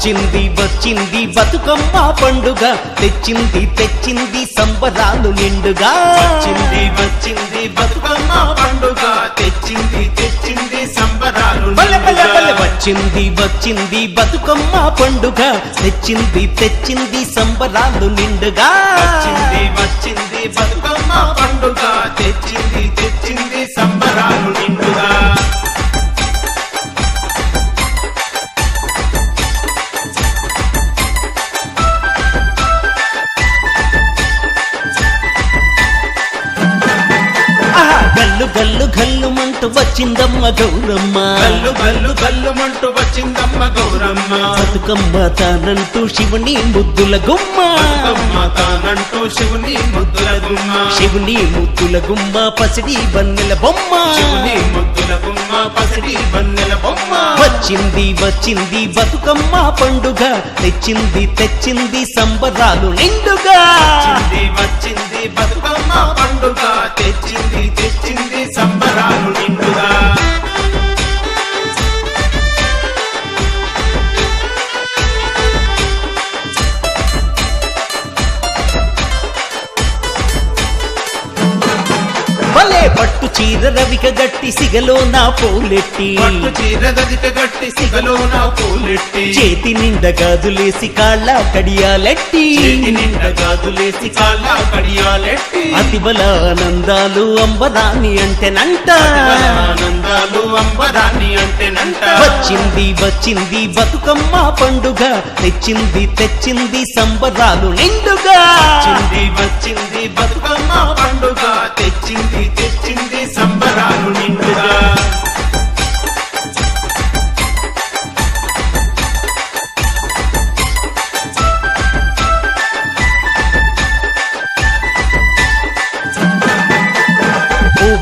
వచ్చింది వచ్చింది బతుకమ్మ పండుగ తెచ్చింది తెచ్చింది సంబరాలు నిండుగా వచ్చింది వచ్చింది బతుకమ్మ పండుగ తెచ్చింది తెచ్చింది సంబరాలు వచ్చింది వచ్చింది బతుకమ్మ పండుగ తెచ్చింది తెచ్చింది సంబరాలు నిండుగా వచ్చింది వచ్చింది బతుకమ్మ పండుగ తెచ్చింది తెచ్చింది సంబరాలు నిండుగా గల్లు గల్లు గల్లుమంటూ వచ్చిందమ్మ గౌరమ్మ గల్లు గల్లు గల్లుమంటూ వచ్చిందమ్మ గౌరమ్మ బతుకమ్మ తానంటూ శివుని ముద్దుల గుమ్మ బతుకమ్మ తానంటూ శివుని ముద్దుల గుమ్మ శివుని ముద్దుల గుమ్మ పసిడి బన్నెల బొమ్మ శివుని ముద్దుల గుమ్మ పసిడి బన్నెల బొమ్మ వచ్చింది వచ్చింది బతుకమ్మ పండుగ తెచ్చింది తెచ్చింది సంబరాలు నిండుగా వచ్చింది వచ్చింది బతుకమ్మ పండుగ తెచ్చింది తెచ్చింది సంబరాలు నిండుగా భలే పట్టు చీర రవిక గట్టి సిగలో నా పోలెట్టి పట్టు చీర గదిక గట్టి సిగలో నా పూలెట్టి చేతి నిండా గాజులేసి కాళ్ళ కడియాలెట్టి చేతి నిండా గాజులేసి కాళ్ళ కడియాలెట్టి అతిబల ఆనందాలు అంబరాని అంటేనంట ఆనందాలు అంబరాన్ని అంటేనంట వచ్చింది వచ్చింది బతుకమ్మ పండుగ తెచ్చింది తెచ్చింది సంబరాలు నిండుగా వచ్చింది వచ్చింది బతుకమ్మ పండుగ తెచ్చింది తెచ్చింది సంబరాలు నిండుగా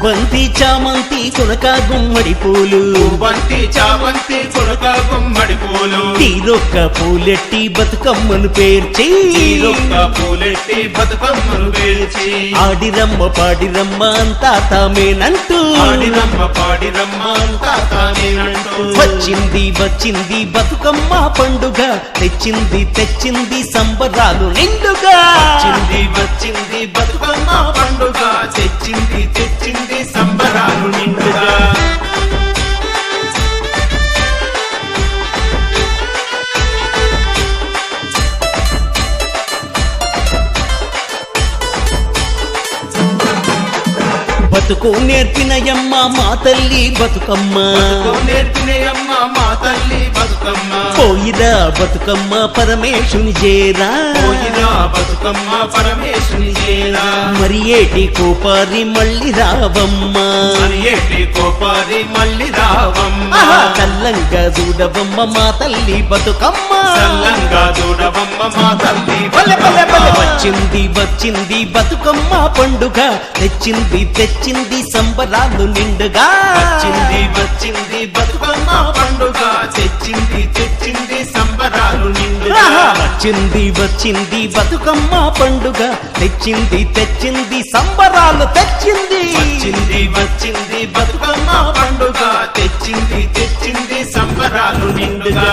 బంతి చామంతి కొనక గుమ్మడి పూలు బంతి చామంతి కొడుక గుమ్మడి పూలు తీరొక్క పూలెట్టి బతుకమ్మను పేర్చి తీరొక్క పూలెట్టి బతుకమ్మను వేల్చి ఆడిరమ్మ పాడిరమ్మ అంతా తామేనంటూ ఆడిరమ్మ పాడిరమ్మ అంతా తానేనంటూ వచ్చింది వచ్చింది బతుకమ్మ పండుగ తెచ్చింది తెచ్చింది సంబరాలు నిండుగా వచ్చింది వచ్చింది బతుకమ్మ పండుగ తెచ్చింది తెచ్చింది సంబరాలు నిండుగా బతుకు నేర్పినయమ్మ మా తల్లి బతుకమ్మ నేర్పినయమ్మ మా తల్లి బతుకమ్మ పోయిరా బతుకమ్మ పరమేశుని చేరా పోయిరా బతుకమ్మ పరమేశుని చేరా మరి ఏటి కోపారి మళ్ళీ రావమ్మ మరి ఏటి కోపారి మళ్ళీ రావమ్మ కల్లంగా చూడవమ్మ మా తల్లి బతుకమ్మ చల్లంగా చూడవమ్మ మా తల్లి వచ్చింది వచ్చింది బతుకమ్మ పండుగ తెచ్చింది తెచ్చింది సంబరాలు నిండుగా వచ్చింది వచ్చింది బతుకమ్మ పండుగ తెచ్చింది తెచ్చింది సంబరాలు నిండుగా వచ్చింది వచ్చింది బతుకమ్మ పండుగ తెచ్చింది తెచ్చింది సంబరాలు తెచ్చింది వచ్చింది వచ్చింది బతుకమ్మ పండుగ తెచ్చింది తెచ్చింది సంబరాలు నిండుగా